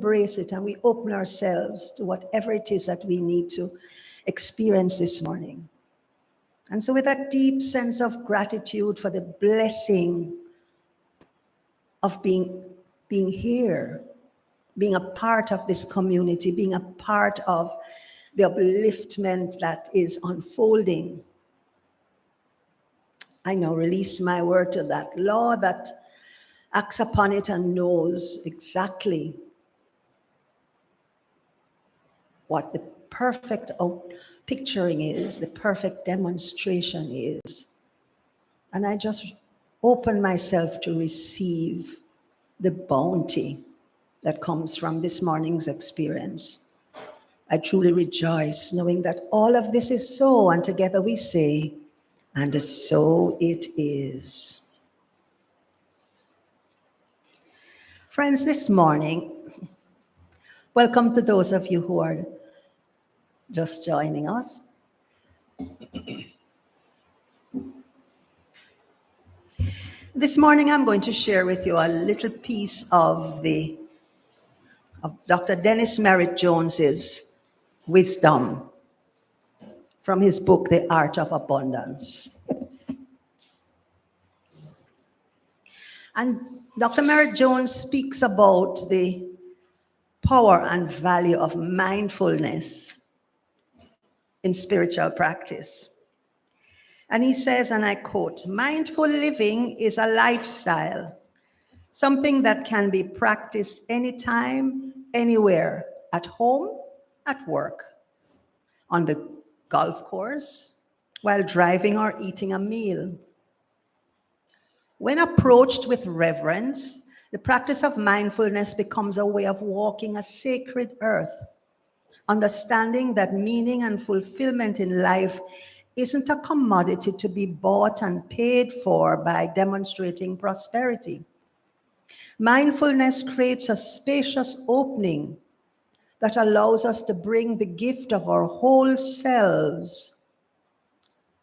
embrace it and we open ourselves to whatever it is that we need to experience this morning. And so with that deep sense of gratitude for the blessing of being here, being a part of this community, being a part of the upliftment that is unfolding, I now release my word to that law that acts upon it and knows exactly what the perfect picturing is, the perfect demonstration is. And I just open myself to receive the bounty that comes from this morning's experience. I truly rejoice knowing that all of this is so, and together we say, and so it is. Friends, this morning, welcome to those of you who are just joining us. This morning, I'm going to share with you a little piece of Dr. Dennis Merritt Jones's wisdom from his book, The Art of Abundance. And Dr. Merritt Jones speaks about the power and value of mindfulness in spiritual practice. And he says, and I quote, "Mindful living is a lifestyle, something that can be practiced anytime, anywhere, at home, at work, on the golf course, while driving or eating a meal. When approached with reverence, the practice of mindfulness becomes a way of walking a sacred earth, understanding that meaning and fulfillment in life isn't a commodity to be bought and paid for by demonstrating prosperity. Mindfulness creates a spacious opening that allows us to bring the gift of our whole selves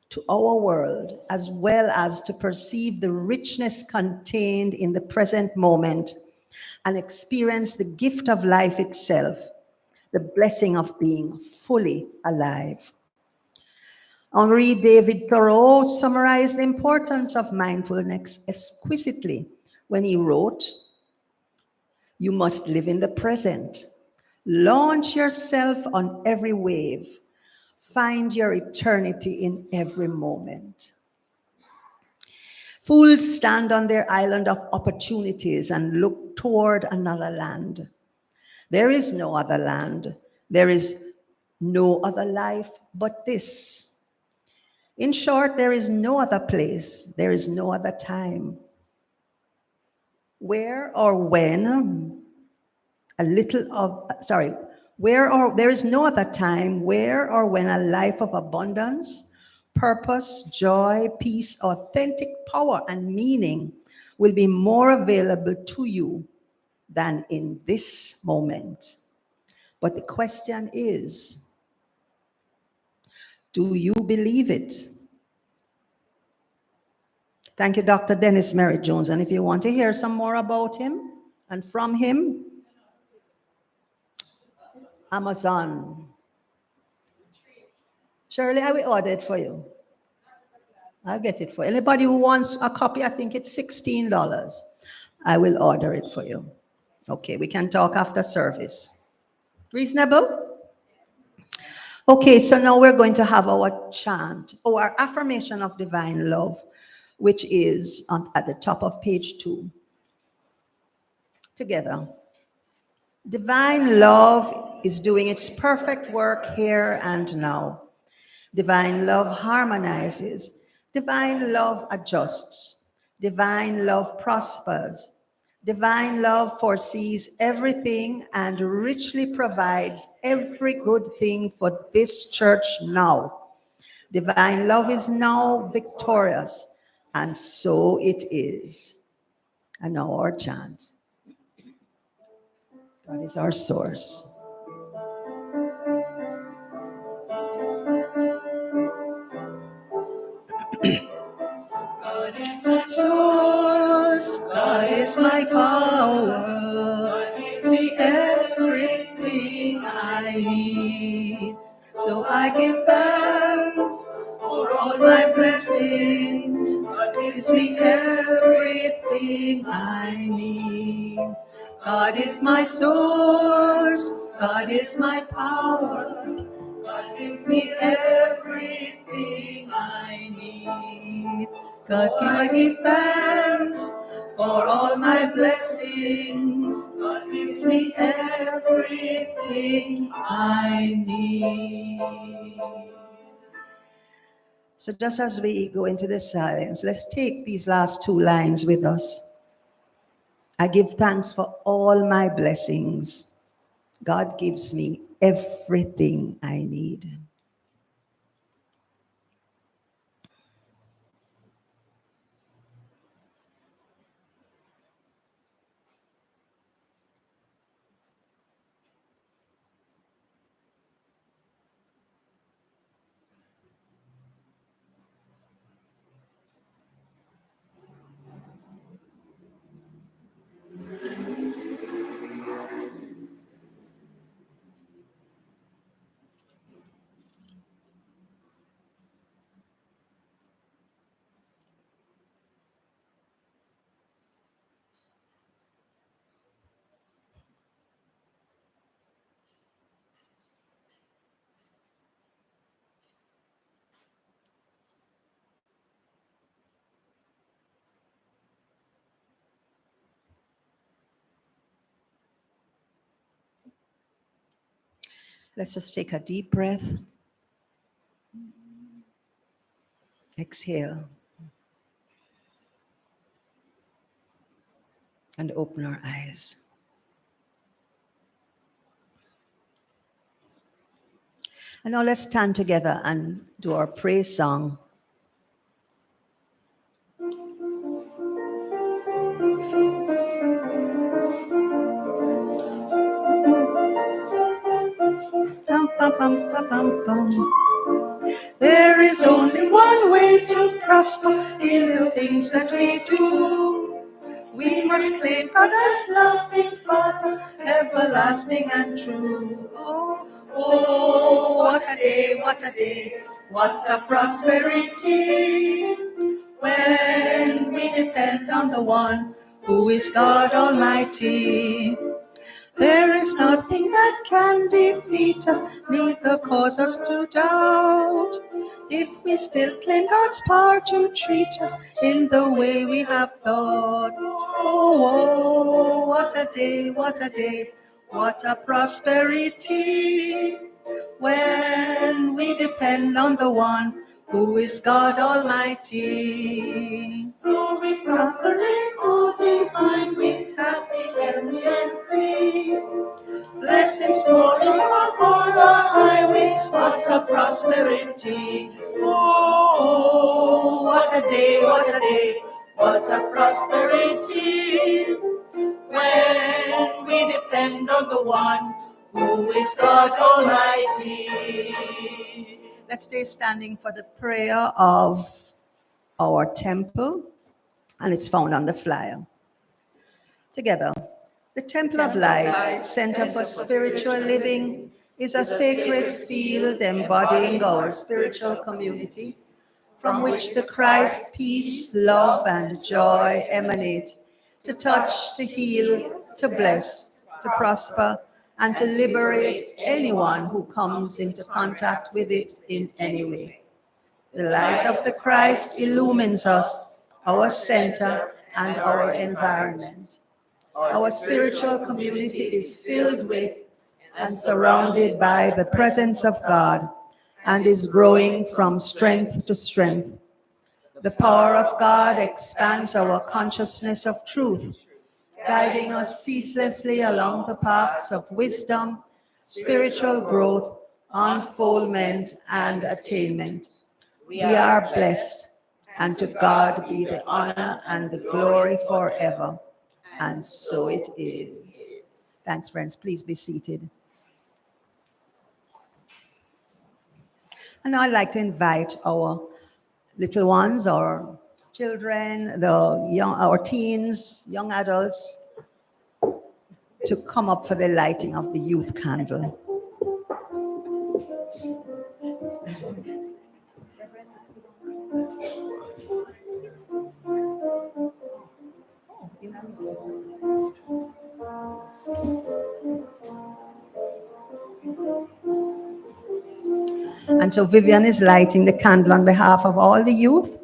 to our world, as well as to perceive the richness contained in the present moment and experience the gift of life itself, the blessing of being fully alive." Henri David Thoreau summarized the importance of mindfulness exquisitely when he wrote, "You must live in the present. Launch yourself on every wave. Find your eternity in every moment. Fools stand on their island of opportunities and look toward another land. There is no other land. There is no other life but this. In short, there is no other place. There is no other time. There is no other time where or when a life of abundance, purpose, joy, peace, authentic power, and meaning will be more available to you than in this moment. But the question is, do you believe it?" Thank you, Dr. Dennis Merritt Jones. And if you want to hear some more about him and from him, Amazon. Shirley, I will order it for you. I'll get it for you. Anybody who wants a copy, I think it's $16. I will order it for you. Okay, we can talk after service. Reasonable? Okay, so now we're going to have our chant, or our affirmation of divine love, which is at the top of page 2. Together. Divine love is doing its perfect work here and now. Divine love harmonizes. Divine love adjusts. Divine love prospers. Divine love foresees everything and richly provides every good thing for this church now. Divine love is now victorious, and so it is. And now our chant. God is our source. God is my source, God is my power, God gives me everything everything I need. So I give thanks for all my blessings. God gives me everything I need. God is my source. God is my power. God gives me everything I need. So I give thanks for all my blessings. God gives me everything I need. So just as we go into this silence, let's take these last two lines with us. I give thanks for all my blessings. God gives me everything I need. Let's just take a deep breath. Exhale. And open our eyes. And now let's stand together and do our praise song. There is only one way to prosper in the things that we do. We must claim God as loving Father, everlasting and true. Oh, oh, what a day, what a day, what a prosperity. When we depend on the one who is God Almighty. There is nothing that can defeat us, neither cause us to doubt. If we still claim God's power to treat us in the way we have thought. Oh, oh, what a day, what a day, what a prosperity. When we depend on the one who is God Almighty. So we prosper in all divine ways, happy, healthy, and free. Blessings pouring on the highways, what a prosperity. Oh, what a day, what a day, what a prosperity. When we depend on the one who is God Almighty. Let's stay standing for the prayer of our temple, and it's found on the flyer. Together. The Temple of Life, Center for Spiritual Living, is a sacred field embodying our spiritual community, from which the Christ, peace, love, and joy emanate, to touch, to heal, to bless, to prosper, and to liberate anyone who comes into contact with it in any way. The light of the Christ illumines us, our center, and our environment. Our spiritual community is filled with and surrounded by the presence of God and is growing from strength to strength. The power of God expands our consciousness of truth, guiding us ceaselessly along the paths of wisdom, spiritual growth, unfoldment, and attainment. We are blessed, and to God be the honor and the glory forever. And so it is. Thanks, friends. Please be seated. And now I'd like to invite our little ones, our children, our teens, young adults, to come up for the lighting of the youth candle. And so Vivian is lighting the candle on behalf of all the youth.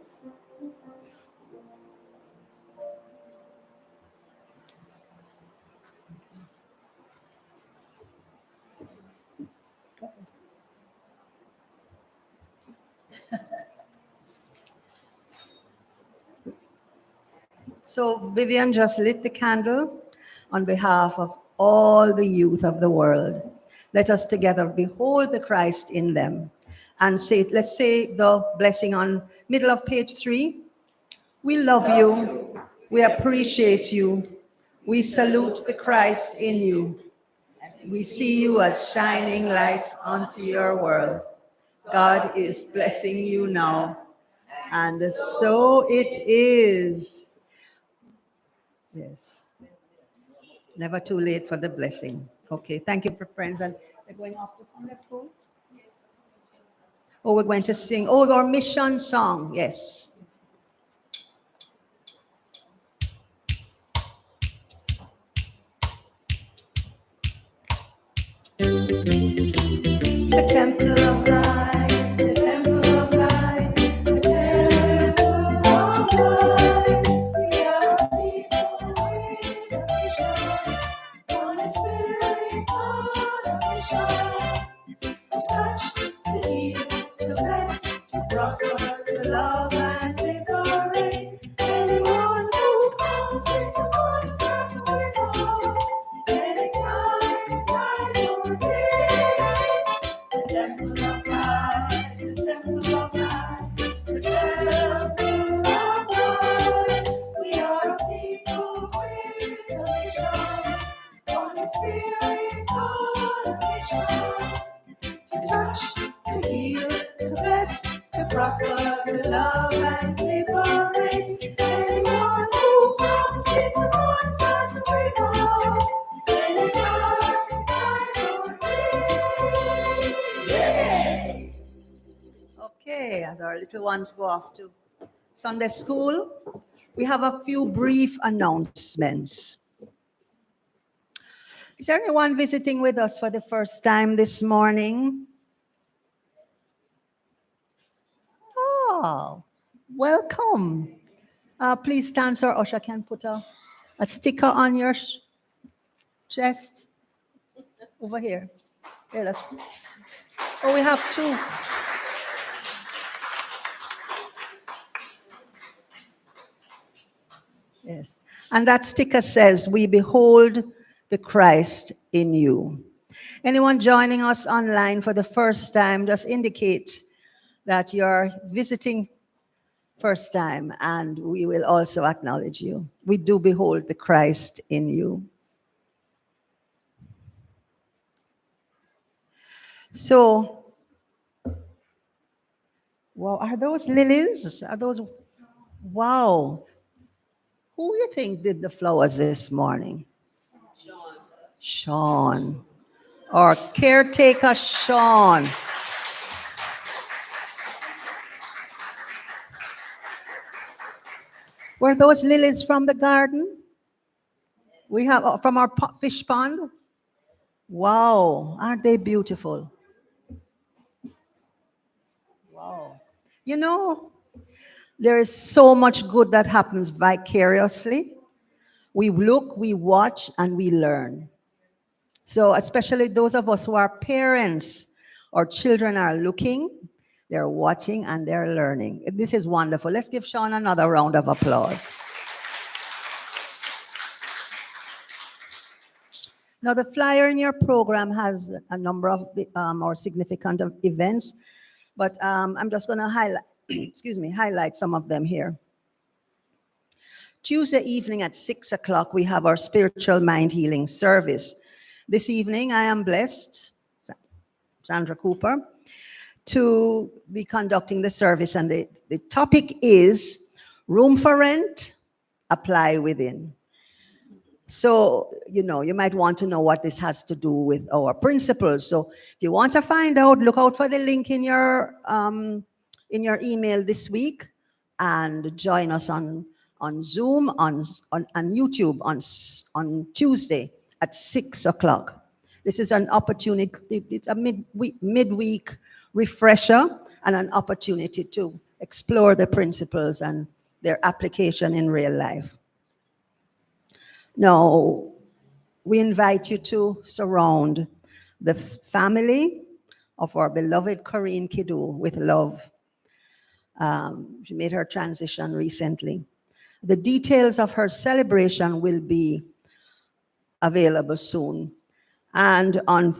So Vivian just lit the candle on behalf of all the youth of the world. Let us together behold the Christ in them. And say, let's say the blessing on middle of page 3. We love you. We appreciate you. We salute the Christ in you. We see you as shining lights onto your world. God is blessing you now. And so it is. Yes. Never too late for the blessing. Okay, thank you, friends. And we're going off to Sunday school? Oh, we're going to sing. Oh, our mission song. Yes. The temple of light, the temple of light, the temple of light. We are people with a vision, Holy Spirit on a mission. To touch, to heal, to bless, to prosper, to love and liberate. Anyone who comes into contact with us, anytime, night or day. The temple of light, the temple of light, the temple of light. We are a people with a vision, Holy Spirit on a mission. To touch, to heal, to bless, to prosper, to love and liberate. Anyone who comes into contact with us, anytime, night or day. Yay! Okay, and our little ones go off to Sunday school. We have a few brief announcements. Is there anyone visiting with us for the first time this morning? Oh, welcome. Please stand so Usher can put a sticker on your chest. Over here. Yeah, that's. Oh, we have 2. Yes. And that sticker says, "We behold the Christ in you." Anyone joining us online for the first time, just indicate that you're visiting first time, and we will also acknowledge you. We do behold the Christ in you. So, wow, are those lilies? Are those, wow. Who do you think did the flowers this morning? Sean. Or caretaker Sean. Were those lilies from the garden? We have from our fish pond? Wow, aren't they beautiful? Wow. You know, there is so much good that happens vicariously. We look, we watch, and we learn. So especially those of us who are parents, our children are looking, they're watching, and they're learning. This is wonderful. Let's give Sean another round of applause. Now, the flyer in your program has a number of more significant events, but I'm just going to highlight, highlight some of them here. Tuesday evening at 6 o'clock, we have our spiritual mind healing service. This evening, I am blessed, Sandra Cooper, to be conducting the service, and the topic is Room for Rent, Apply Within. So, you might want to know what this has to do with our principles. So if you want to find out, look out for the link in your email this week, and join us on Zoom, on YouTube on Tuesday at 6 o'clock. This is an opportunity. It's a midweek refresher and an opportunity to explore the principles and their application in real life. Now, we invite you to surround the family of our beloved Corinne Kidu with love. She made her transition recently. The details of her celebration will be available soon. And on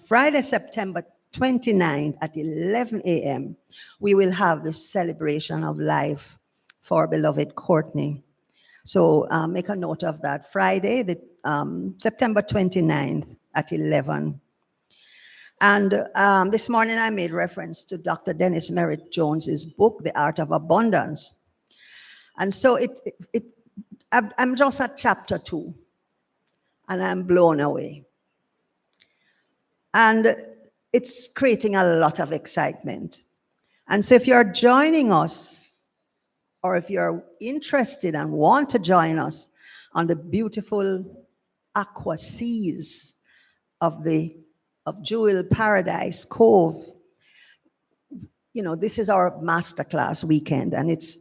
Friday, September 29th at 11 a.m., we will have the celebration of life for our beloved Courtney. So make a note of that. Friday, September 29th at 11. And this morning I made reference to Dr. Dennis Merritt Jones's book, The Art of Abundance. And so I'm just at chapter 2, and I'm blown away. And it's creating a lot of excitement. And so if you're joining us, or if you're interested and want to join us on the beautiful aqua seas of Jewel Paradise Cove, this is our masterclass weekend, and it's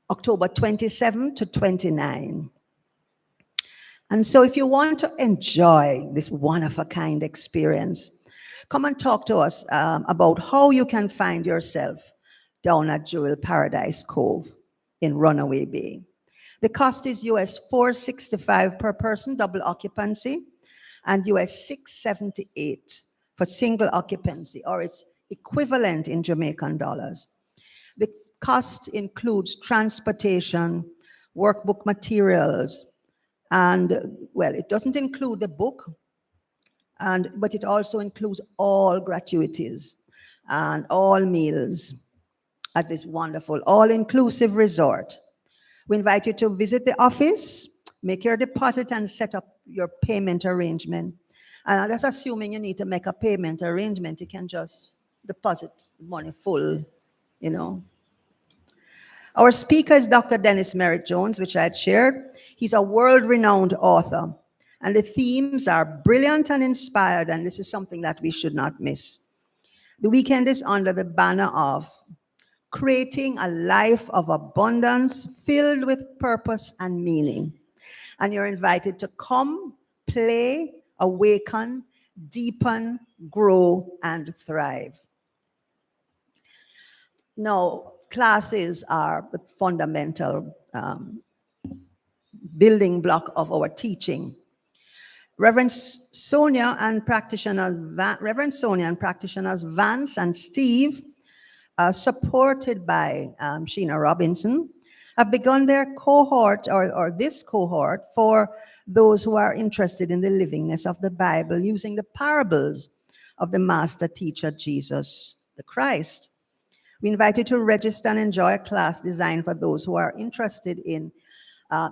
October 27 to 29. And so if you want to enjoy this one-of-a-kind experience, come and talk to us about how you can find yourself down at Jewel Paradise Cove in Runaway Bay. The cost is US $465 per person, double occupancy, and US $678 for single occupancy, or its equivalent in Jamaican dollars. The cost includes transportation, workbook materials, and, well, it doesn't include the book, but it also includes all gratuities and all meals at this wonderful all-inclusive resort. We invite you to visit the office, make your deposit, and set up your payment arrangement. And that's assuming you need to make a payment arrangement. You can just deposit money full, Our speaker is Dr. Dennis Merritt Jones, which I had shared. He's a world-renowned author, and the themes are brilliant and inspired, and this is something that we should not miss. The weekend is under the banner of creating a life of abundance filled with purpose and meaning. And you're invited to come, play, awaken, deepen, grow, and thrive. Now, classes are the fundamental building block of our teaching. Reverend Sonia and practitioners Vance and Steve, supported by Sheena Robinson, have begun their cohort, or this cohort, for those who are interested in the livingness of the Bible using the parables of the master teacher, Jesus the Christ. We invite you to register and enjoy a class designed for those who are interested in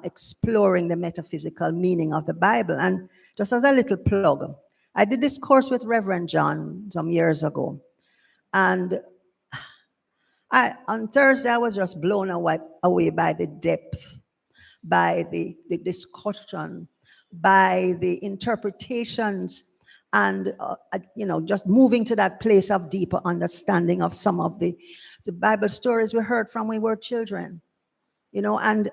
exploring the metaphysical meaning of the Bible. And just as a little plug, I did this course with Reverend John some years ago. And on Thursday, I was just blown away by the depth, by the discussion, by the interpretations, and just moving to that place of deeper understanding of some of the Bible stories we heard from when we were children. And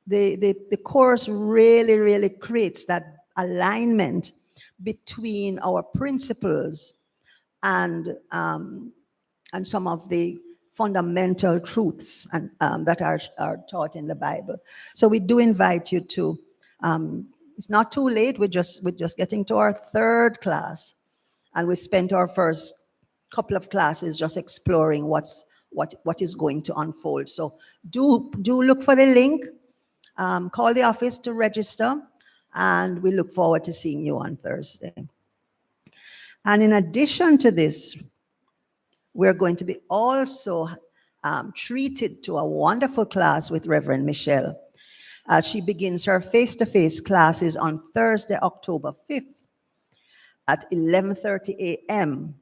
the course really, really creates that alignment between our principles and some of the fundamental truths that are taught in the Bible. So we do invite you to. It's not too late. We're just getting to our third class, and we spent our first couple of classes just exploring what is going to unfold. So do look for the link. Call the office to register, and we look forward to seeing you on Thursday. And in addition to this, we're going to be also treated to a wonderful class with Rev Michele. as she begins her face-to-face classes on Thursday, October 5th at 11:30 a.m.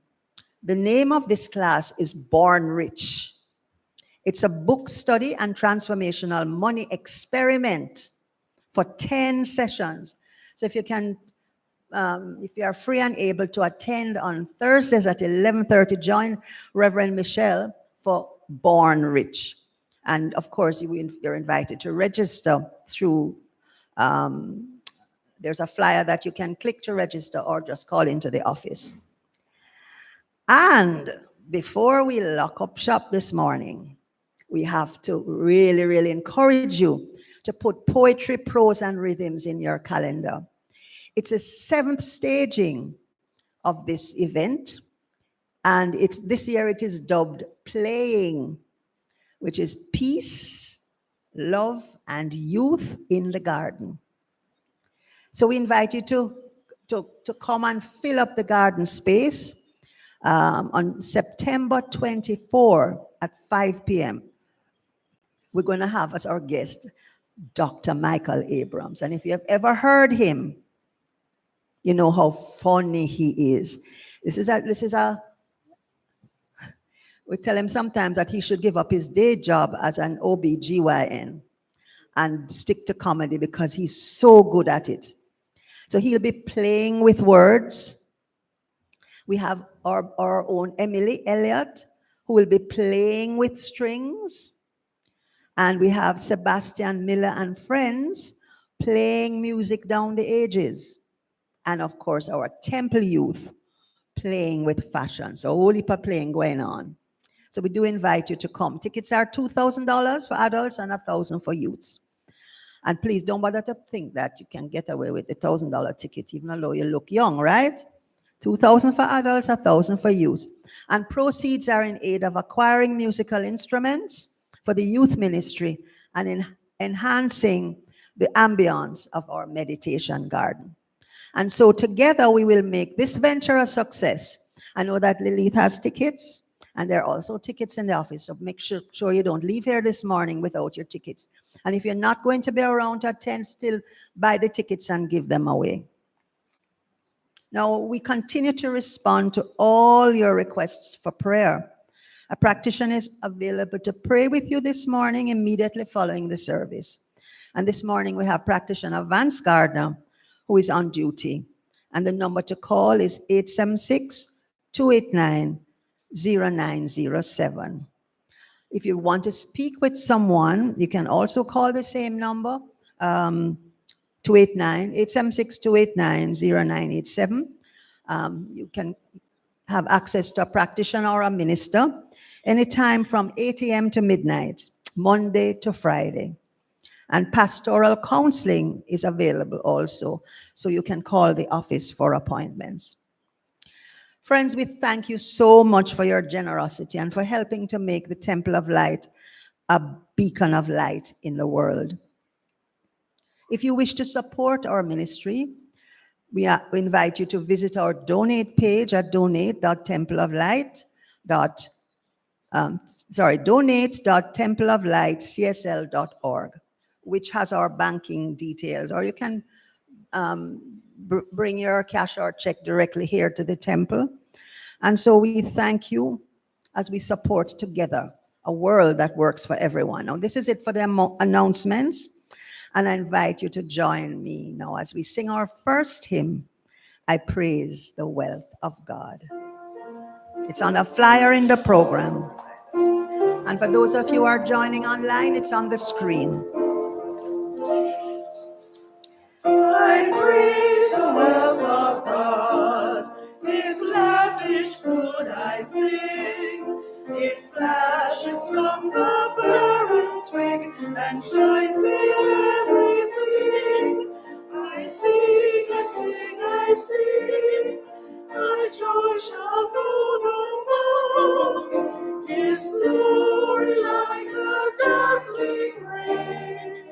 The name of this class is Born Rich. It's a book study and transformational money experiment for 10 sessions. So if you can, if you are free and able to attend on Thursdays at 11:30, join Reverend Michele for Born Rich. And of course, you're invited to register through, there's a flyer that you can click to register or just call into the office. And before we lock up shop this morning, we have to really, really encourage you to put poetry, prose, and rhythms in your calendar. It's a 7th staging of this event, and this year it is dubbed Playing, which is Peace, Love, and Youth in the Garden. So we invite you to come and fill up the garden space on September 24 at 5 p.m. We're going to have as our guest Dr. Michael Abrams. And if you have ever heard him, you know how funny he is. We tell him sometimes that he should give up his day job as an OBGYN and stick to comedy because he's so good at it. So he'll be playing with words. We have our own Emily Elliott, who will be playing with strings. And we have Sebastian Miller and friends playing music down the ages. And of course, our Temple youth playing with fashion. So a whole heap of playing going on. So we do invite you to come. Tickets are $2,000 for adults and $1,000 for youths. And please don't bother to think that you can get away with the $1,000 ticket, even though you look young, right? $2,000 for adults, $1,000 for youth. And proceeds are in aid of acquiring musical instruments for the youth ministry and in enhancing the ambience of our meditation garden. And so together we will make this venture a success. I know that Lilieth has tickets, and there are also tickets in the office, so make sure you don't leave here this morning without your tickets. And if you're not going to be around to attend, still buy the tickets and give them away. Now, we continue to respond to all your requests for prayer. A practitioner is available to pray with you this morning immediately following the service. And this morning we have practitioner Vance Gardner, who is on duty. And the number to call is 876-289-0907. If you want to speak with someone, you can also call the same number, 876-289-0987. You can have access to a practitioner or a minister anytime from 8 a.m. to midnight, Monday to Friday. And pastoral counseling is available also, so you can call the office for appointments. Friends, we thank you so much for your generosity and for helping to make the Temple of Light a beacon of light in the world. If you wish to support our ministry, we invite you to visit our donate page at donate.templeoflightcsl.org, which has our banking details, or you can bring your cash or check directly here to the temple. And so we thank you as we support together a world that works for everyone. Now, this is it for the announcements, and I invite you to join me now as we sing our first hymn, I Praise the Wealth of God. It's on a flyer in the program. And for those of you who are joining online, it's on the screen. I praise the wealth of God, His lavish good I sing. It flashes from the barren twig and shines in everything. I sing, I sing, I sing. My joy shall know no bound. His glory like a dazzling ray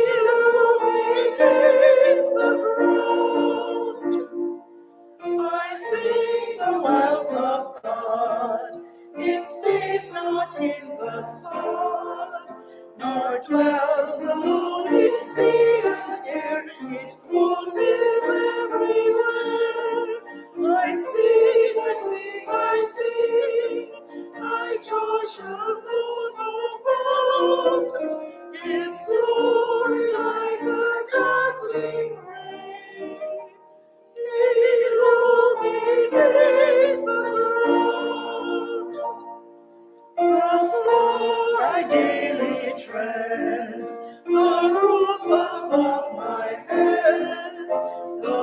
illuminates the ground. I sing the wealth of God. It stays not in the sun, nor dwells alone.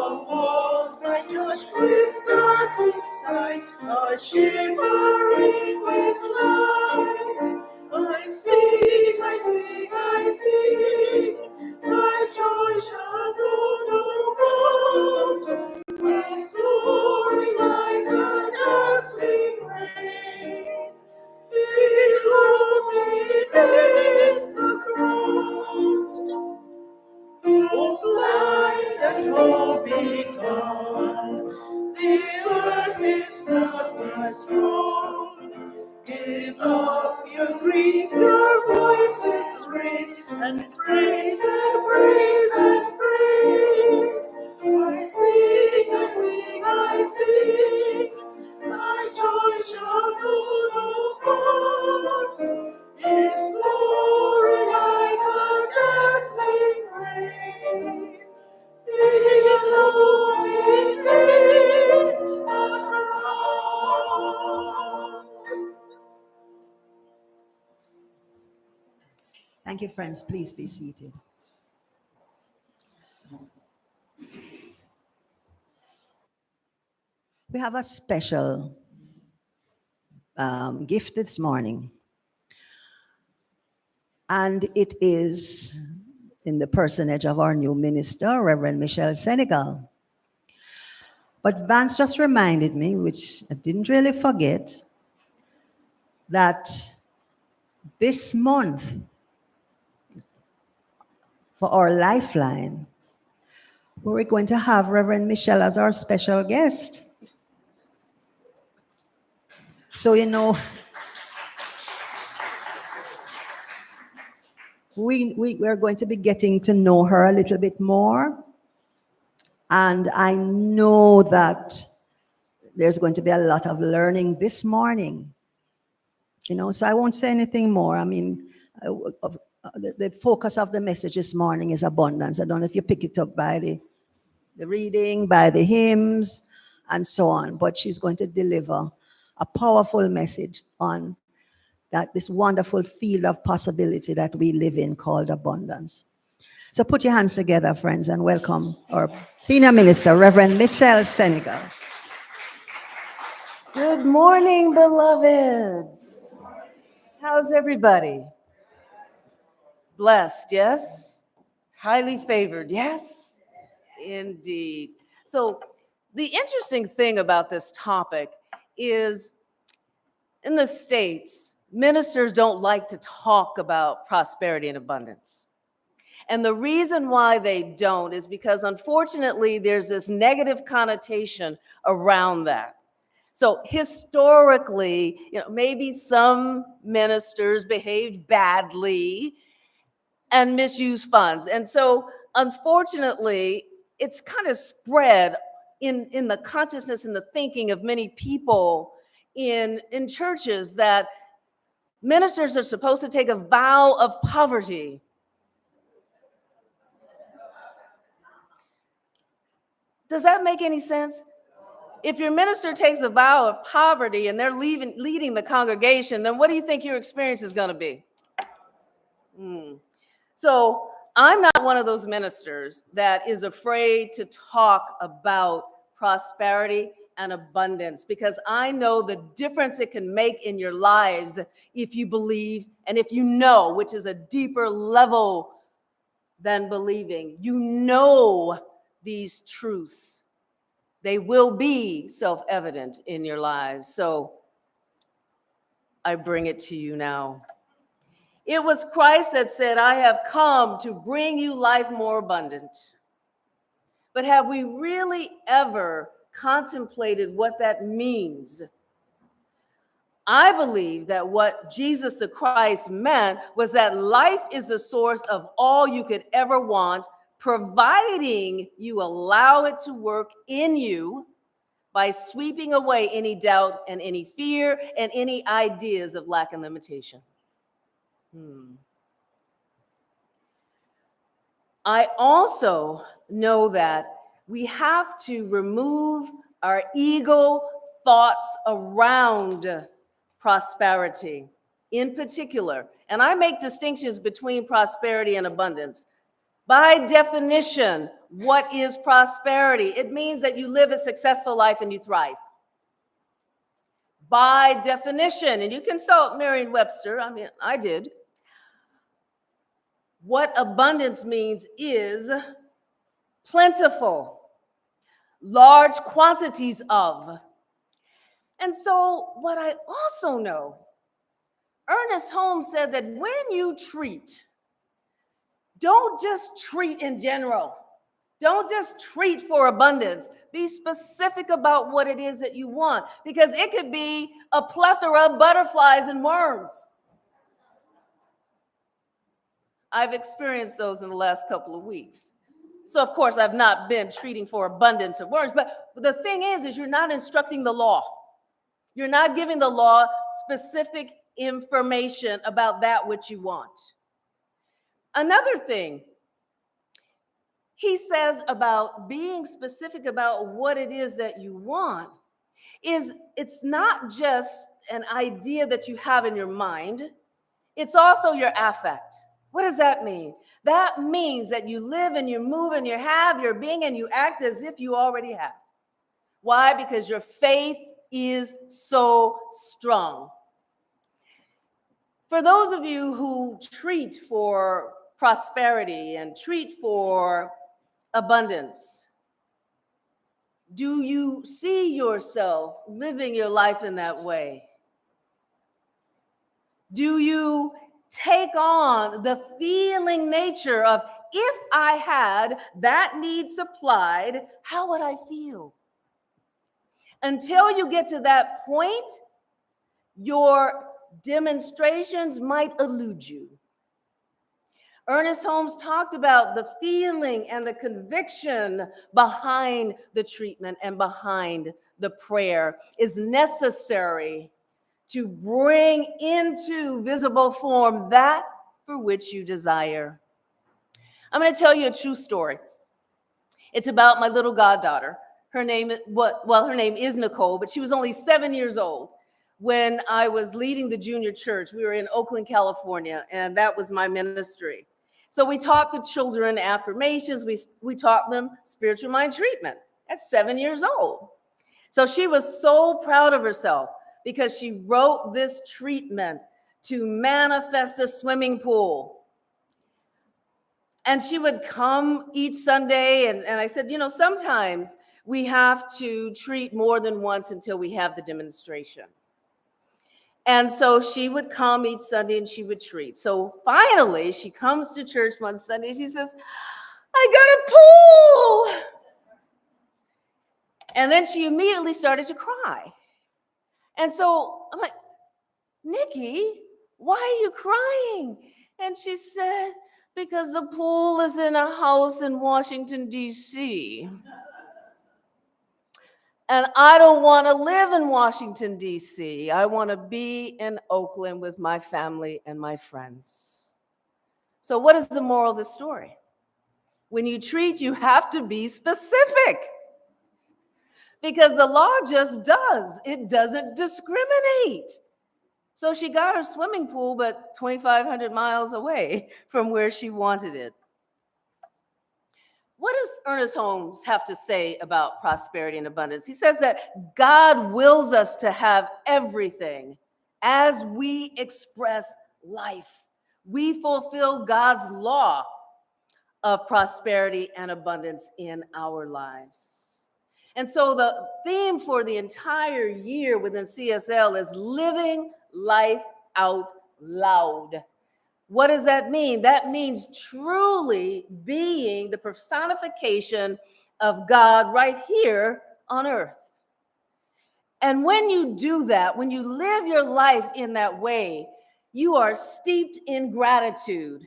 the walls I touched with startled sight are shimmering with light. I sing, I sing, I sing, my joy shall know no bound. His glory like a dazzling ray, illuminates the ground. O blind and woe begone, this earth is flower strewn. Give up your grief, your voices raise, and praise and praise and praise. I sing, I sing, I sing, my joy shall know no part. His glory like a dazzling ray, illuminates the ground. Thank you, friends. Please be seated. We have a special gift this morning, and it is in the personage of our new minister, Rev Michele, Synegal. But Vance just reminded me, which I didn't really forget, that this month, for our Lifeline, we're going to have Reverend Michele as our special guest. So, you know, we're going to be getting to know her a little bit more. And I know that there's going to be a lot of learning this morning. You know, so I won't say anything more. I mean, the focus of the message this morning is abundance. I don't know if you pick it up by the reading, by the hymns, and so on. But she's going to deliver a powerful message on that this wonderful field of possibility that we live in called abundance. So put your hands together, friends, and welcome our Senior Minister, Reverend Michele, Synegal. Good morning, beloveds. How's everybody? Blessed, yes? Highly favored, yes? Indeed. So the interesting thing about this topic is in the States, ministers don't like to talk about prosperity and abundance. And the reason why they don't is because, unfortunately, there's this negative connotation around that. So historically, you know, maybe some ministers behaved badly and misused funds. And so, unfortunately, it's kind of spread in the consciousness and the thinking of many people in churches that ministers are supposed to take a vow of poverty. Does that make any sense? If your minister takes a vow of poverty and they're leading the congregation, then what do you think your experience is going to be? So I'm not one of those ministers that is afraid to talk about prosperity and abundance, because I know the difference it can make in your lives if you believe and if you know, which is a deeper level than believing. You know these truths. They will be self-evident in your lives. So I bring it to you now. It was Christ that said, I have come to bring you life more abundant. But have we really ever contemplated what that means? I believe that what Jesus the Christ meant was that life is the source of all you could ever want, providing you allow it to work in you by sweeping away any doubt and any fear and any ideas of lack and limitation. I also know that we have to remove our ego thoughts around prosperity in particular. And I make distinctions between prosperity and abundance. By definition, what is prosperity? It means that you live a successful life and you thrive. By definition, and you consult Merriam-Webster, I mean, I did. What abundance means is plentiful, large quantities of. And so what I also know, Ernest Holmes said that when you treat, don't just treat in general. Don't just treat for abundance. Be specific about what it is that you want, because it could be a plethora of butterflies and worms. I've experienced those in the last couple of weeks. So of course, I've not been treating for abundance of worms, but the thing is you're not instructing the law. You're not giving the law specific information about that which you want. Another thing he says about being specific about what it is that you want is it's not just an idea that you have in your mind, it's also your affect. What does that mean? That means that you live and you move and you have your being and you act as if you already have. Why? Because your faith is so strong. For those of you who treat for prosperity and treat for abundance, do you see yourself living your life in that way? Do you take on the feeling nature of, if I had that need supplied, how would I feel? Until you get to that point, your demonstrations might elude you. Ernest Holmes talked about the feeling and the conviction behind the treatment and behind the prayer is necessary to bring into visible form that for which you desire. I'm going to tell you a true story. It's about my little goddaughter. Her name is Nicole, but she was only 7 years old when I was leading the junior church. We were in Oakland, California, and that was my ministry. So we taught the children affirmations. We taught them spiritual mind treatment at 7 years old. So she was so proud of herself because she wrote this treatment to manifest a swimming pool. And she would come each Sunday, and I said, sometimes we have to treat more than once until we have the demonstration. And so she would come each Sunday and she would treat. So finally, she comes to church one Sunday and she says, I got a pool. And then she immediately started to cry. And so I'm like, Nikki, why are you crying? And she said, because the pool is in a house in Washington, D.C. And I don't want to live in Washington, D.C. I want to be in Oakland with my family and my friends. So what is the moral of the story? When you treat, you have to be specific. Because the law just does. It doesn't discriminate. So she got her swimming pool, but 2,500 miles away from where she wanted it. What does Ernest Holmes have to say about prosperity and abundance? He says that God wills us to have everything as we express life. We fulfill God's law of prosperity and abundance in our lives. And so the theme for the entire year within CSL is living life out loud. What does that mean? That means truly being the personification of God right here on earth. And when you do that, when you live your life in that way, you are steeped in gratitude.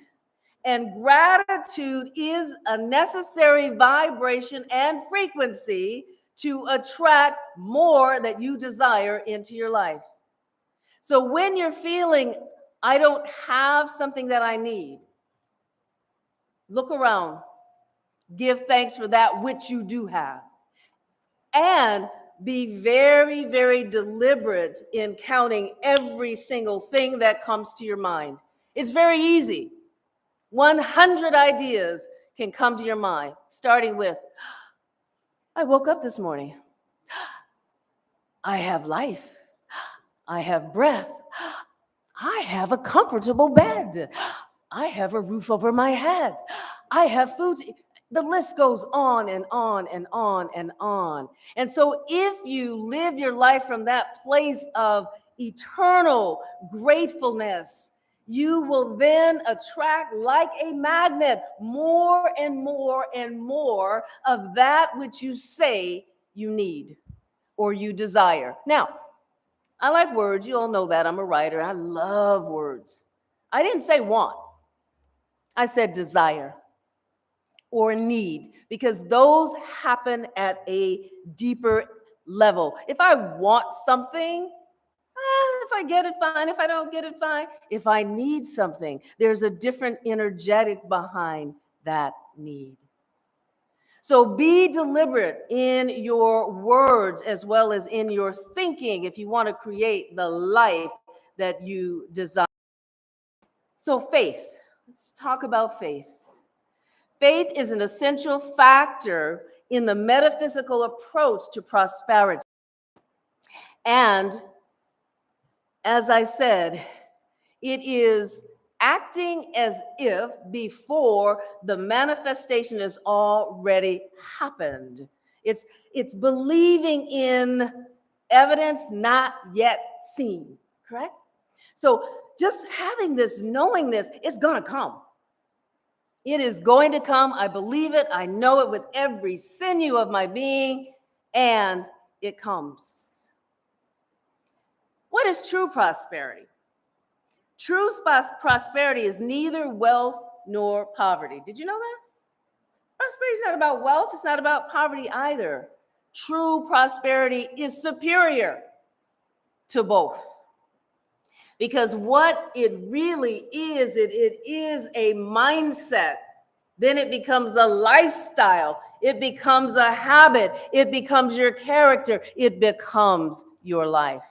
And gratitude is a necessary vibration and frequency to attract more that you desire into your life. So when you're feeling, I don't have something that I need, look around, give thanks for that which you do have, and be very, very deliberate in counting every single thing that comes to your mind. It's very easy. 100 ideas can come to your mind, starting with, I woke up this morning. I have life. I have breath. I have a comfortable bed. I have a roof over my head. I have food. The list goes on and on and on and on. And so if you live your life from that place of eternal gratefulness, you will then attract, like a magnet, more and more and more of that which you say you need or you desire. Now, I like words. You all know that. I'm a writer. I love words. I didn't say want. I said desire or need, because those happen at a deeper level. If I want something, if I get it, fine. If I don't get it, fine. If I need something, there's a different energetic behind that need. So be deliberate in your words as well as in your thinking if you want to create the life that you desire. So faith, let's talk about faith. Faith is an essential factor in the metaphysical approach to prosperity. And as I said, it is acting as if before the manifestation has already happened. It's believing in evidence not yet seen, correct? So just having this, knowing this, it's gonna come. It is going to come. I believe it. I know it with every sinew of my being, and it comes. What is true prosperity? True prosperity is neither wealth nor poverty. Did you know that? Prosperity is not about wealth. It's not about poverty either. True prosperity is superior to both. Because what it really is, it is a mindset. Then it becomes a lifestyle. It becomes a habit. It becomes your character. It becomes your life.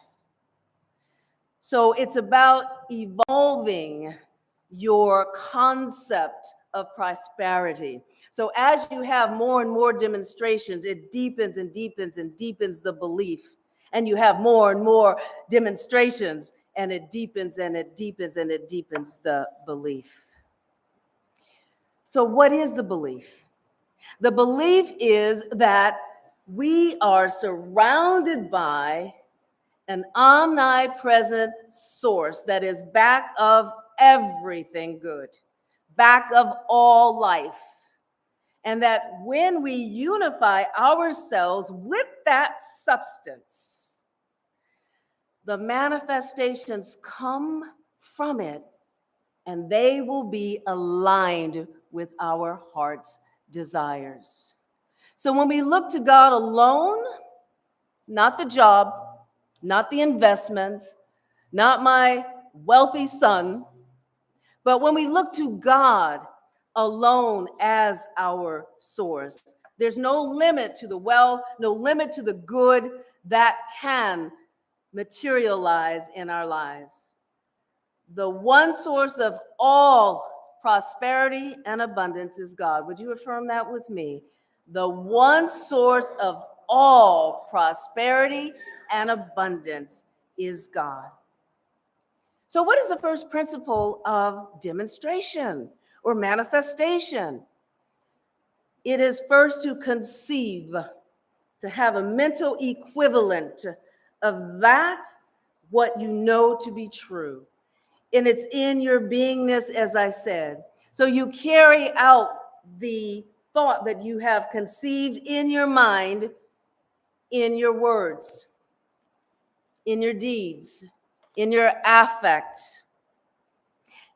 So it's about evolving your concept of prosperity. So as you have more and more demonstrations, it deepens and deepens and deepens the belief. And you have more and more demonstrations, and it deepens and it deepens and it deepens the belief. So what is the belief? The belief is that we are surrounded by an omnipresent source that is back of everything good, back of all life. And that when we unify ourselves with that substance, the manifestations come from it, and they will be aligned with our heart's desires. So when we look to God alone, not the job, not the investments, not my wealthy son, but when we look to God alone as our source, there's no limit to the wealth, no limit to the good that can materialize in our lives. The one source of all prosperity and abundance is God. Would you affirm that with me? The one source of all prosperity and abundance is God. So what is the first principle of demonstration or manifestation? It is first to conceive, to have a mental equivalent of that, what you know to be true. And it's in your beingness, as I said. So you carry out the thought that you have conceived in your mind, in your words, in your deeds, in your affect.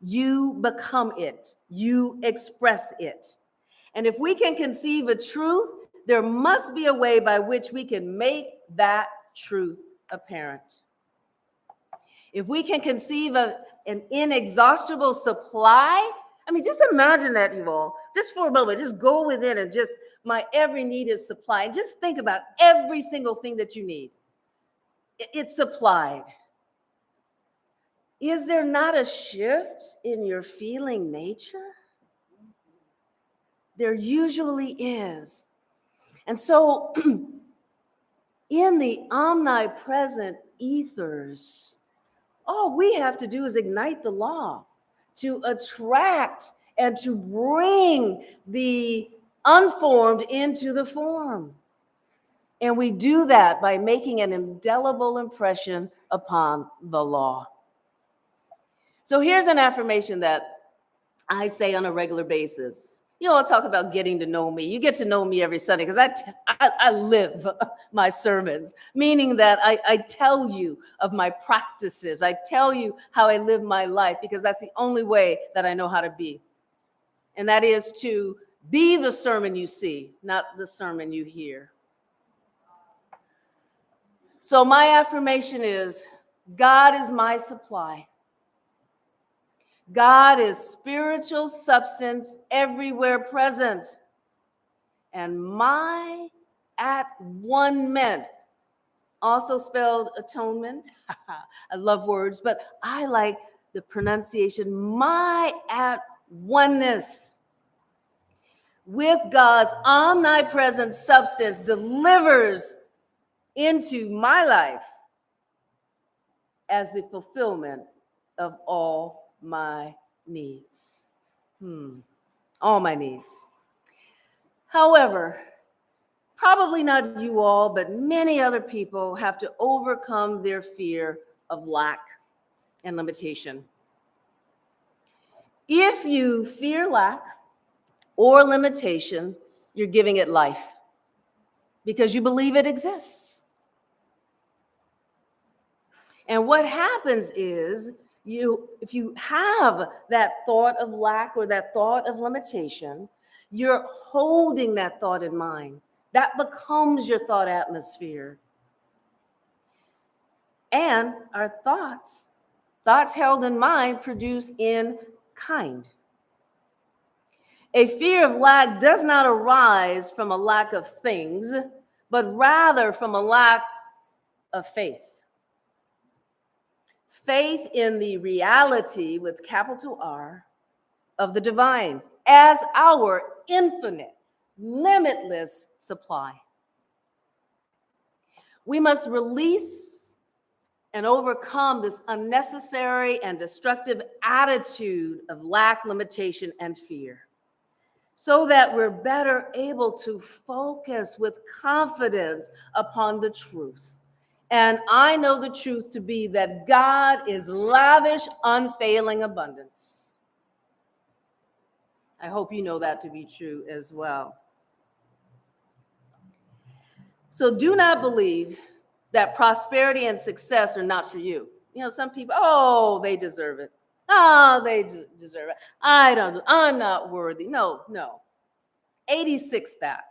You become it. You express it. And if we can conceive a truth, there must be a way by which we can make that truth apparent. If we can conceive of an inexhaustible supply, I mean, just imagine that, you all. Just for a moment, just go within and just, my every need is supplied. And just think about every single thing that you need. It's supplied. Is there not a shift in your feeling nature? There usually is. And so in the omnipresent ethers, all we have to do is ignite the law to attract and to bring the unformed into the form. And we do that by making an indelible impression upon the law. So here's an affirmation that I say on a regular basis. I'll talk about getting to know me. You get to know me every Sunday because I live my sermons, meaning that I tell you of my practices. I tell you how I live my life because that's the only way that I know how to be. And that is to be the sermon you see, not the sermon you hear. So my affirmation is, God is my supply. God is spiritual substance everywhere present. And my at-one-ment, also spelled atonement. I love words, but I like the pronunciation. My at-oneness with God's omnipresent substance delivers into my life as the fulfillment of all my needs. All my needs. However, probably not you all, but many other people have to overcome their fear of lack and limitation. If you fear lack or limitation, you're giving it life because you believe it exists. And what happens is, if you have that thought of lack or that thought of limitation, you're holding that thought in mind. That becomes your thought atmosphere. And our thoughts held in mind, produce in kind. A fear of lack does not arise from a lack of things, but rather from a lack of faith. Faith in the reality, with capital R, of the divine as our infinite, limitless supply. We must release and overcome this unnecessary and destructive attitude of lack, limitation, and fear, so that we're better able to focus with confidence upon the truth. And I know the truth to be that God is lavish, unfailing abundance. I hope you know that to be true as well. So do not believe that prosperity and success are not for you. Some people, they deserve it. They deserve it. I'm not worthy. No. 86 that.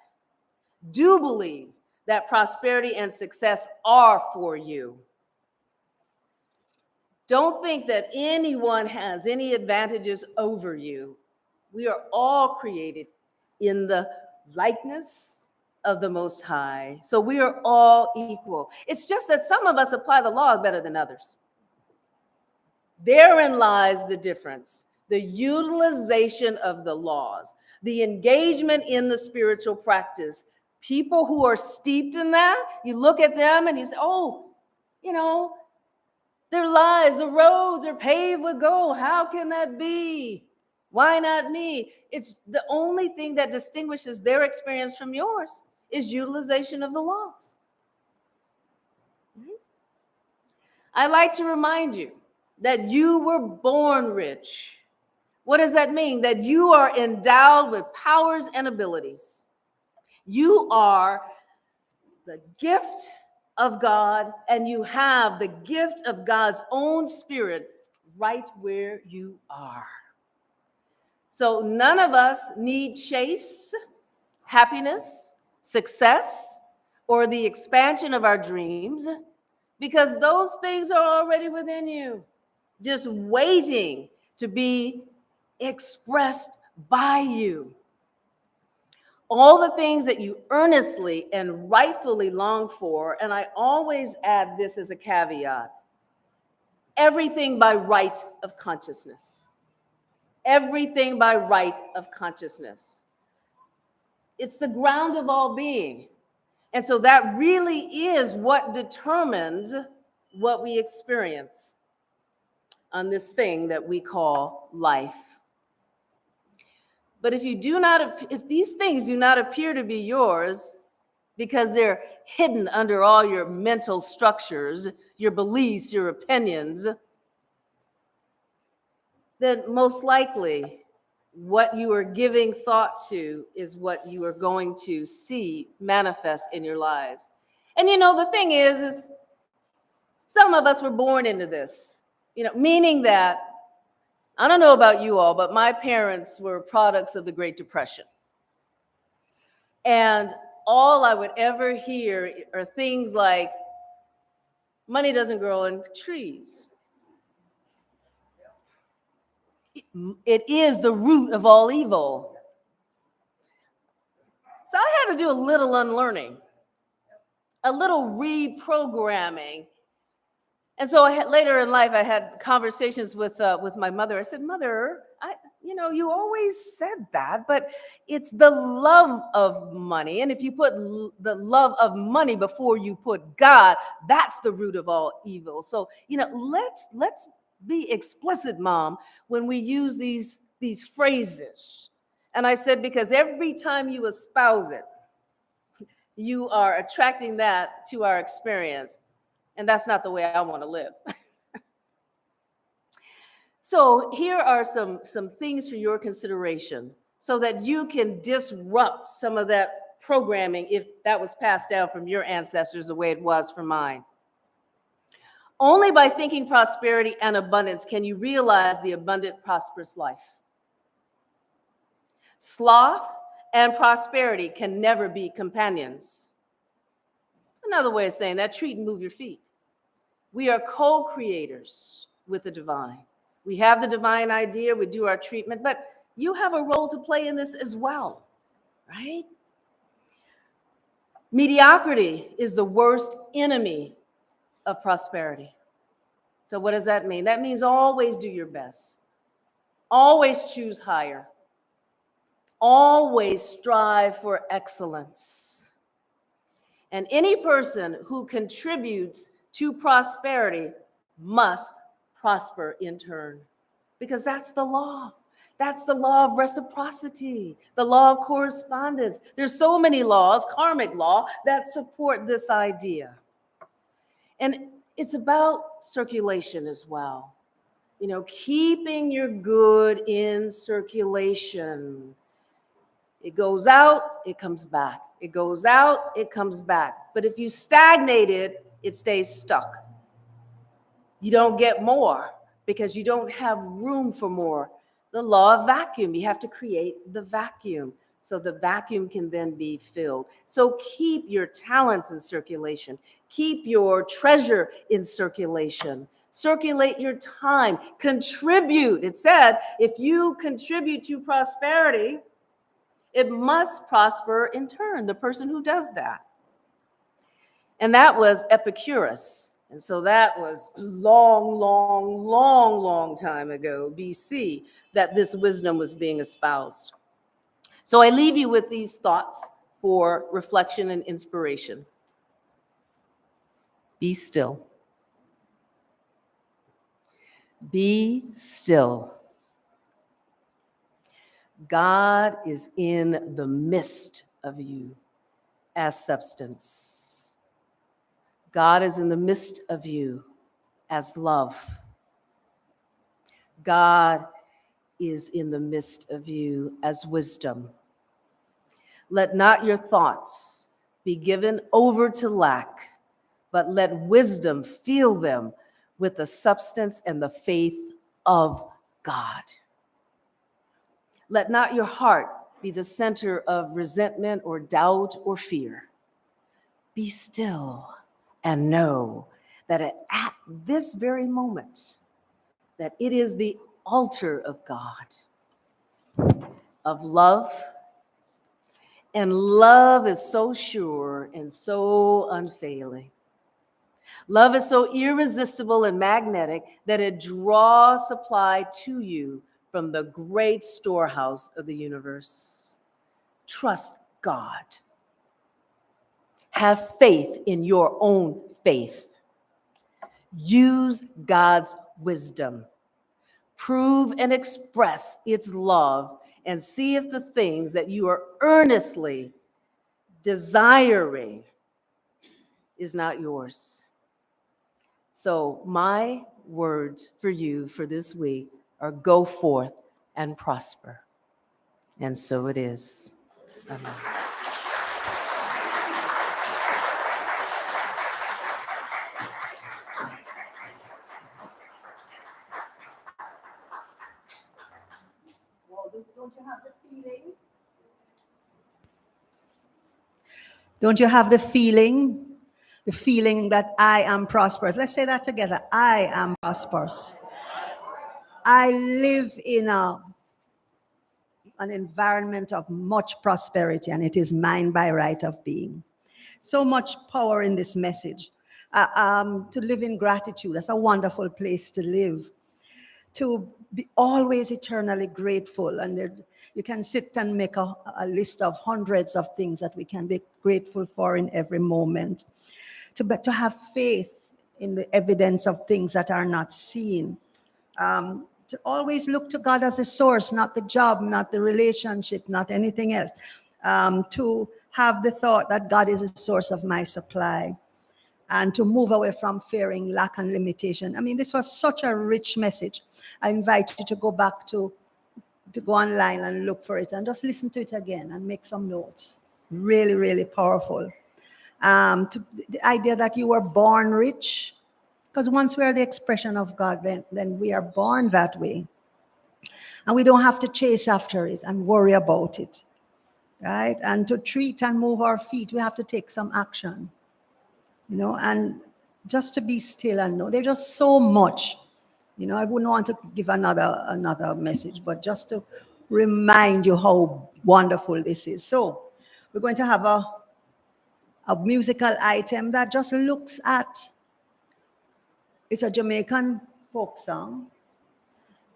Do believe that prosperity and success are for you. Don't think that anyone has any advantages over you. We are all created in the likeness of the Most High. So we are all equal. It's just that some of us apply the law better than others. Therein lies the difference. The utilization of the laws, the engagement in the spiritual practice. People who are steeped in that, you look at them and you say, their lives, the roads are paved with gold. How can that be? Why not me? It's the only thing that distinguishes their experience from yours is utilization of the laws. I like to remind you that you were born rich. What does that mean? That you are endowed with powers and abilities. You are the gift of God, and you have the gift of God's own Spirit right where you are. So none of us need chase happiness, success, or the expansion of our dreams, because those things are already within you, just waiting to be expressed by you. All the things that you earnestly and rightfully long for, and I always add this as a caveat, everything by right of consciousness. Everything by right of consciousness. It's the ground of all being. And so that really is what determines what we experience on this thing that we call life. But if these things do not appear to be yours because they're hidden under all your mental structures, your beliefs, your opinions, then most likely what you are giving thought to is what you are going to see manifest in your lives. And the thing is some of us were born into this, meaning that, I don't know about you all, but my parents were products of the Great Depression. And all I would ever hear are things like, money doesn't grow in trees. It is the root of all evil. So I had to do a little unlearning, a little reprogramming. And so later in life, I had conversations with my mother. I said, Mother, you always said that, but it's the love of money. And if you put the love of money before you put God, that's the root of all evil. So, let's be explicit, Mom, when we use these phrases. And I said, because every time you espouse it, you are attracting that to our experience. And that's not the way I want to live. So here are some things for your consideration so that you can disrupt some of that programming if that was passed down from your ancestors the way it was from mine. Only by thinking prosperity and abundance can you realize the abundant, prosperous life. Sloth and prosperity can never be companions. Another way of saying that, treat and move your feet. We are co-creators with the divine. We have the divine idea, we do our treatment, but you have a role to play in this as well, right? Mediocrity is the worst enemy of prosperity. So what does that mean? That means always do your best. Always choose higher. Always strive for excellence. And any person who contributes to prosperity must prosper in turn, because that's the law. That's the law of reciprocity, the law of correspondence. There's so many laws, karmic law, that support this idea. And it's about circulation as well. Keeping your good in circulation. It goes out, it comes back. It goes out, it comes back. But if you stagnate it, it stays stuck. You don't get more because you don't have room for more. The law of vacuum, you have to create the vacuum so the vacuum can then be filled. So keep your talents in circulation. Keep your treasure in circulation. Circulate your time. Contribute. It said, if you contribute to prosperity, it must prosper in turn, the person who does that. And that was Epicurus. And so that was long time ago, BC, that this wisdom was being espoused. So I leave you with these thoughts for reflection and inspiration. Be still. Be still. God is in the midst of you as substance. God is in the midst of you as love. God is in the midst of you as wisdom. Let not your thoughts be given over to lack, but let wisdom fill them with the substance and the faith of God. Let not your heart be the center of resentment or doubt or fear. Be still and know that at this very moment, that it is the altar of God, of love. And love is so sure and so unfailing. Love is so irresistible and magnetic that it draws supply to you from the great storehouse of the universe. Trust God. Have faith in your own faith. Use God's wisdom. Prove and express its love, and see if the things that you are earnestly desiring is not yours. So my words for you for this week are go forth and prosper. And so it is. Amen. Don't you have the feeling? Don't you have the feeling? The feeling that I am prosperous. Let's say that together. I am prosperous. I live in an environment of much prosperity, and it is mine by right of being. So much power in this message. To live in gratitude, that's a wonderful place to live. To be always eternally grateful. And you can sit and make a list of hundreds of things that we can be grateful for in every moment. To have faith in the evidence of things that are not seen. To always look to God as a source, not the job, not the relationship, not anything else. To have the thought that God is a source of my supply. And to move away from fearing lack and limitation. I mean, this was such a rich message. I invite you to go back to go online and look for it and just listen to it again and make some notes. Really, really powerful. To the idea that you were born rich, because once we are the expression of God, then we are born that way. And we don't have to chase after it and worry about it, right? And to treat and move our feet, we have to take some action. And just to be still and know. There's just so much. I wouldn't want to give another message, but just to remind you how wonderful this is. So we're going to have a musical item that just looks at, it's a Jamaican folk song,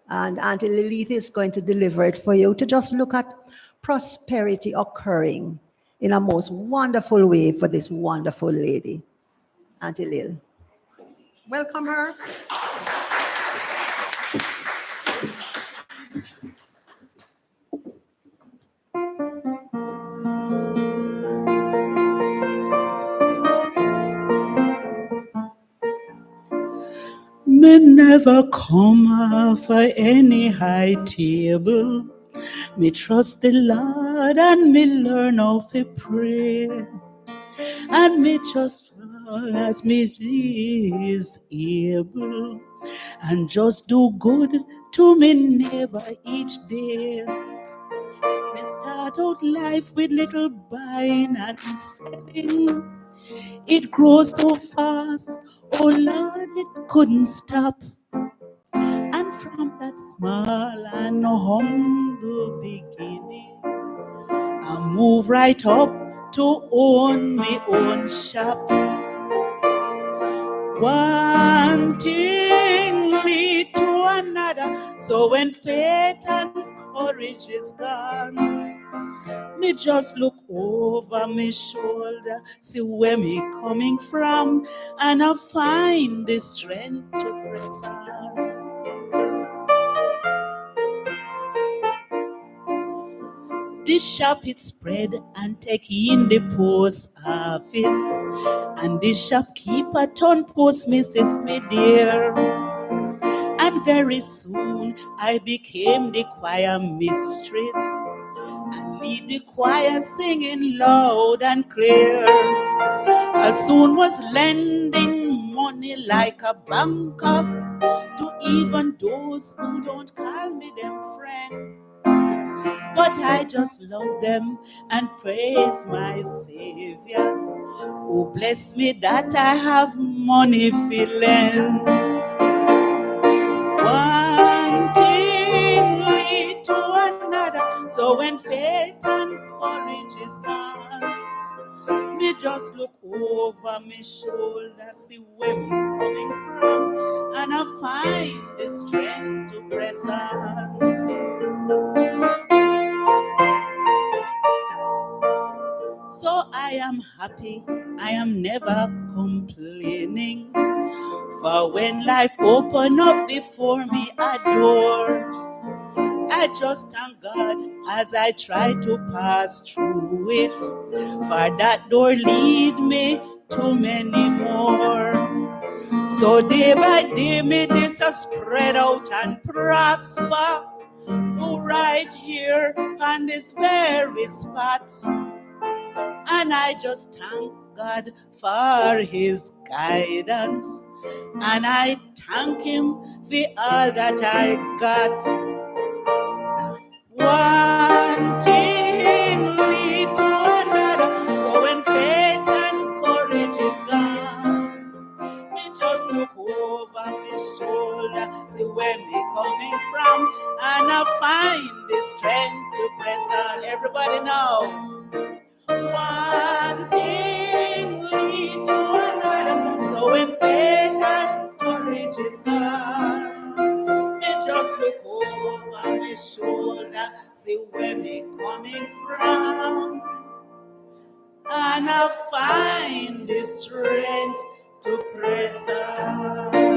and Auntie Lilieth is going to deliver it for you, to just look at prosperity occurring in a most wonderful way for this wonderful lady. Auntie Lil. Welcome her. Me never come off any high table. Me trust the Lord and me learn how to pray. And me just fall as me is able. And just do good to me neighbor each day. Me start out life with little buying and selling. It grows so fast, oh Lord, it couldn't stop. And from that small and humble beginning, I move right up to own my own shop. One thing lead to another, so when faith and courage is gone, me just look over my shoulder, see where me coming from, and I find the strength to press on. This shop it spread and take in the post office, and the shopkeeper turned post Mrs. Me dear. And very soon I became the choir mistress and lead the choir singing loud and clear. I soon was lending money like a banker to even those who don't call me them friend. But I just love them and praise my Savior, who bless me that I have money filling. One thing lead to another, so when faith and courage is gone, me just look over my shoulder, see where me coming from, and I find the strength to press on. So I am happy, I am never complaining. For when life open up before me a door, I just thank God as I try to pass through it. For that door lead me to many more. So day by day me this a spread out and prosper. Right here on this very spot. And I just thank God for his guidance. And I thank him for all that I got. One thing lead to another. So when faith and courage is gone, me just look over my shoulder, see where me coming from, and I find the strength to press on. Everybody know. One thing lead to another. So when faith and courage is gone, me just look over my shoulder, see where me coming from, and I find the strength to press on.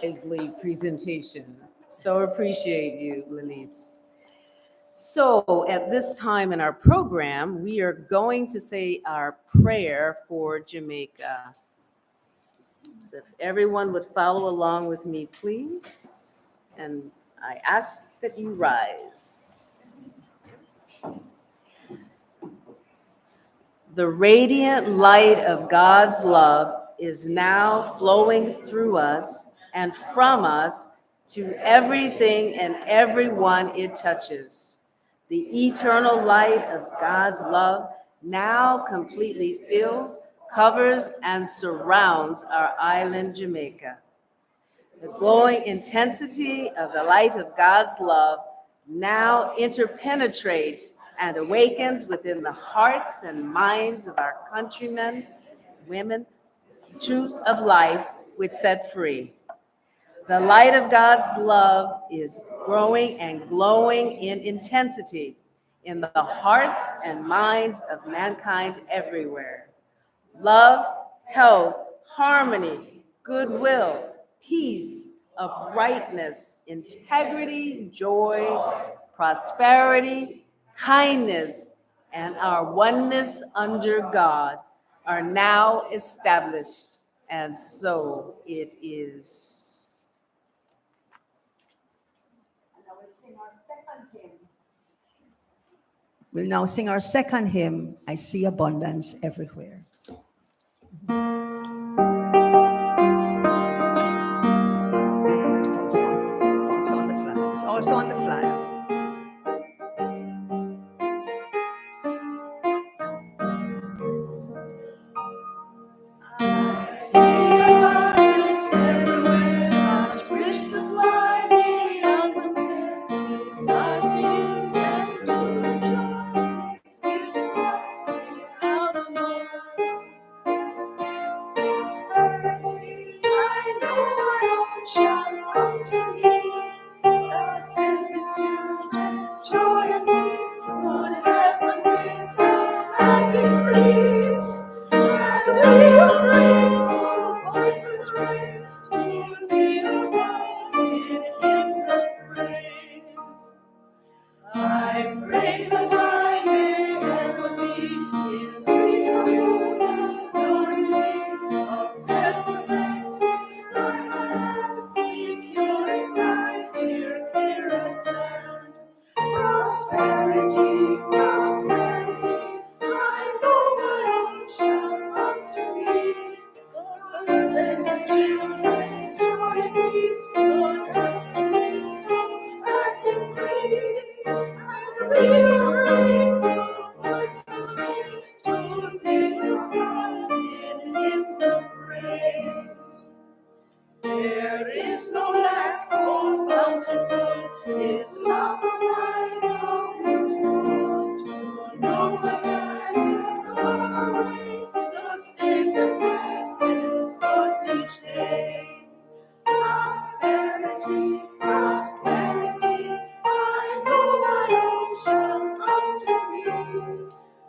Lively presentation. So appreciate you, Lilieth. So at this time in our program, we are going to say our prayer for Jamaica. So if everyone would follow along with me, please. And I ask that you rise. The radiant light of God's love is now flowing through us and from us to everything and everyone it touches. The eternal light of God's love now completely fills, covers, and surrounds our island, Jamaica. The glowing intensity of the light of God's love now interpenetrates and awakens within the hearts and minds of our countrymen, women, truths of life which set free. The light of God's love is growing and glowing in intensity in the hearts and minds of mankind everywhere. Love, health, harmony, goodwill, peace, uprightness, integrity, joy, prosperity, kindness, and our oneness under God are now established, and so it is. We'll now sing our second hymn, I See Abundance Everywhere. Also on the flyer. It's also on the flyer. I see abundance everywhere, God's rich supply beyond compare. Tis our sins and true joy makes gift to us without a more. Prosperity, I know my own shall come to me. Thus send his children, joy and peace, good heaven, wisdom, and increase. And we are grateful, voices rise to thee, O God, in hymns of praise. I pray that I may ever be in sweet communion, Lord, with thee, upheld, protected by thy hand, secure in thy dear care and stand. Prosperity, prosperity, I know my own shall come to me. God sends his children, joy and peace, Lord, health and wisdom, and increase. And we are grateful, voices raise to thee, O God, in hymns of praise. There is no lack, oh bountiful, his love provides so beautiful, to know what times and blessings us each day. Prosperity, prosperity, I know my own shall come to me.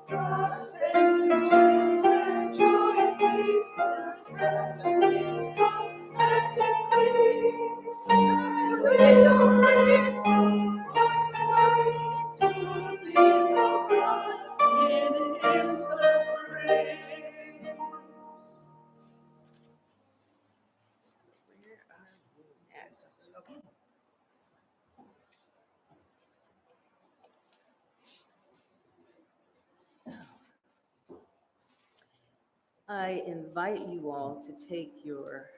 God sends his children joy and peace, and health and wisdom and increase. And we are grateful, voices raised to thee, O God, in hymns of praise. Where are we next? So, I invite you all to take your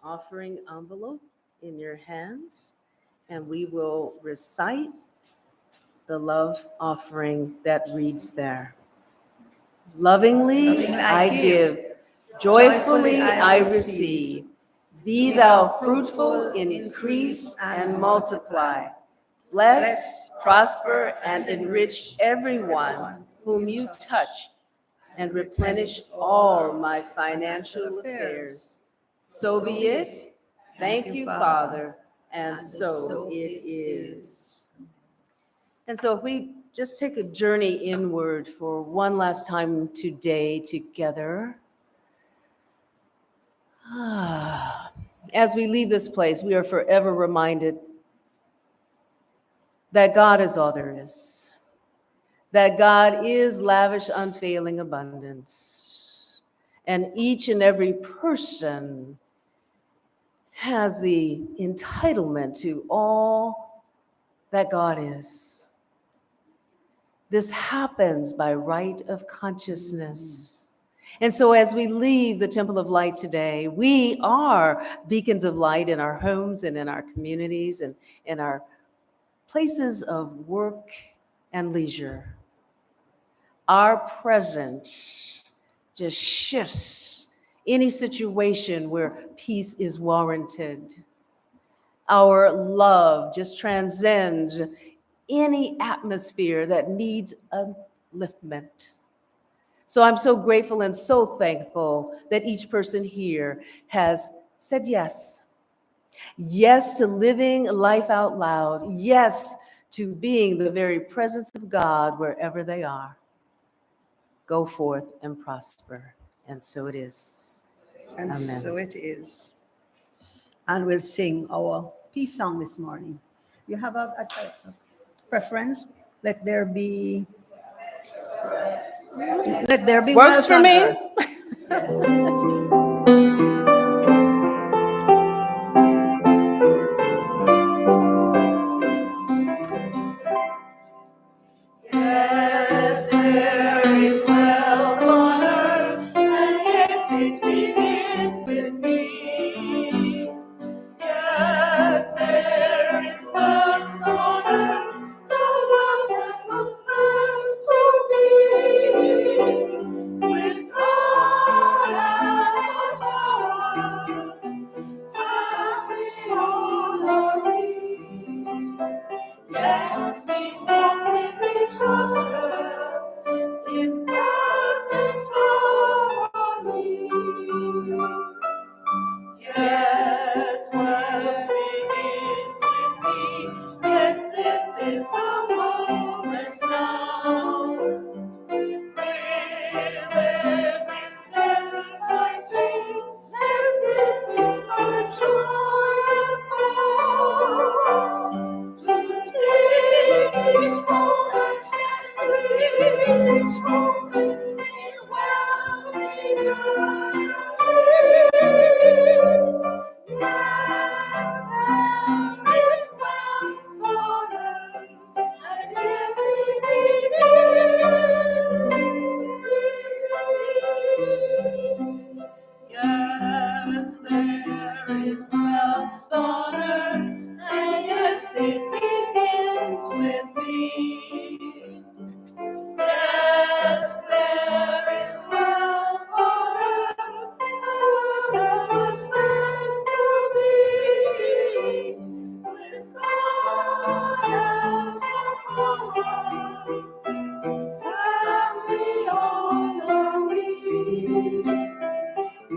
offering envelope in your hands, and we will recite the love offering that reads there. Lovingly I give, joyfully I receive. Be thou fruitful, increase, and multiply. Bless, prosper, and enrich everyone whom you touch, and replenish all my financial affairs. So be it. Thank you, Father, and so it is. And so if we just take a journey inward for one last time today together. As we leave this place, we are forever reminded that God is all there is, that God is lavish, unfailing abundance, and each and every person has the entitlement to all that God is. This happens by right of consciousness. And so as we leave the Temple of Light today, we are beacons of light in our homes and in our communities and in our places of work and leisure. Our presence just shifts any situation where peace is warranted. Our love just transcends any atmosphere that needs upliftment. So I'm so grateful and so thankful that each person here has said yes. Yes to living life out loud. Yes to being the very presence of God wherever they are. Go forth and prosper. And so it is. And Amen. so it is. And we'll sing our peace song this morning. You have a preference? Let there be Works wealth for on me. earth. Yes. Yes, there is wealth on earth, and yes, it begins with me. Yes, there is wealth on earth, the wealth that was meant to be. With God as our power, family all are we. Yes, we walk with each other in perfect harmony.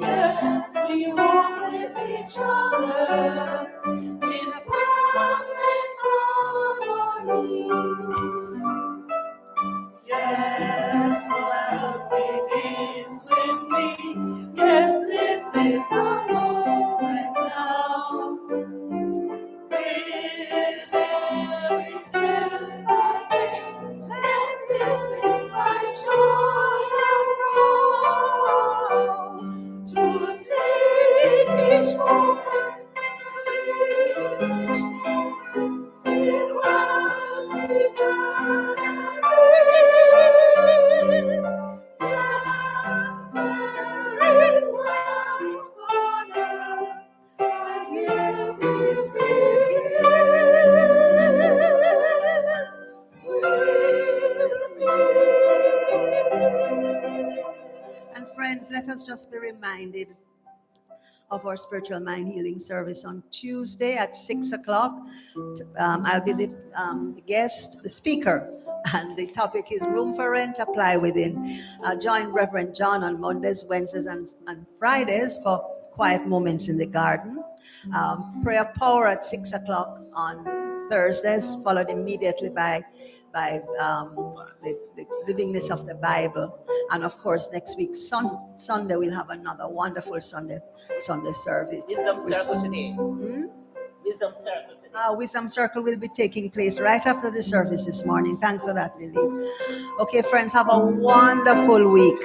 Yes, we walk with each other in perfect harmony. Yes, wealth begins with me. Yes, this is the moment now. With every step I take, yes, this is my joyous vow. To take each moment, live each moment in love eternally. Yes, there is love on earth, and yes, it begins with me. And friends, let us just be reminded of our spiritual mind healing service on Tuesday at 6 o'clock. I'll be the guest, the speaker, and the topic is Room for Rent, Apply Within. Join Reverend John on Mondays, Wednesdays, and Fridays for quiet moments in the garden. Prayer power at 6 o'clock on Thursdays, followed immediately by the livingness of the Bible. And of course, next week, Sunday, we'll have another wonderful Sunday service. Wisdom Circle today. Wisdom Circle today. Wisdom Circle will be taking place right after the service this morning. Thanks for that, Lily. Okay, friends, have a wonderful week.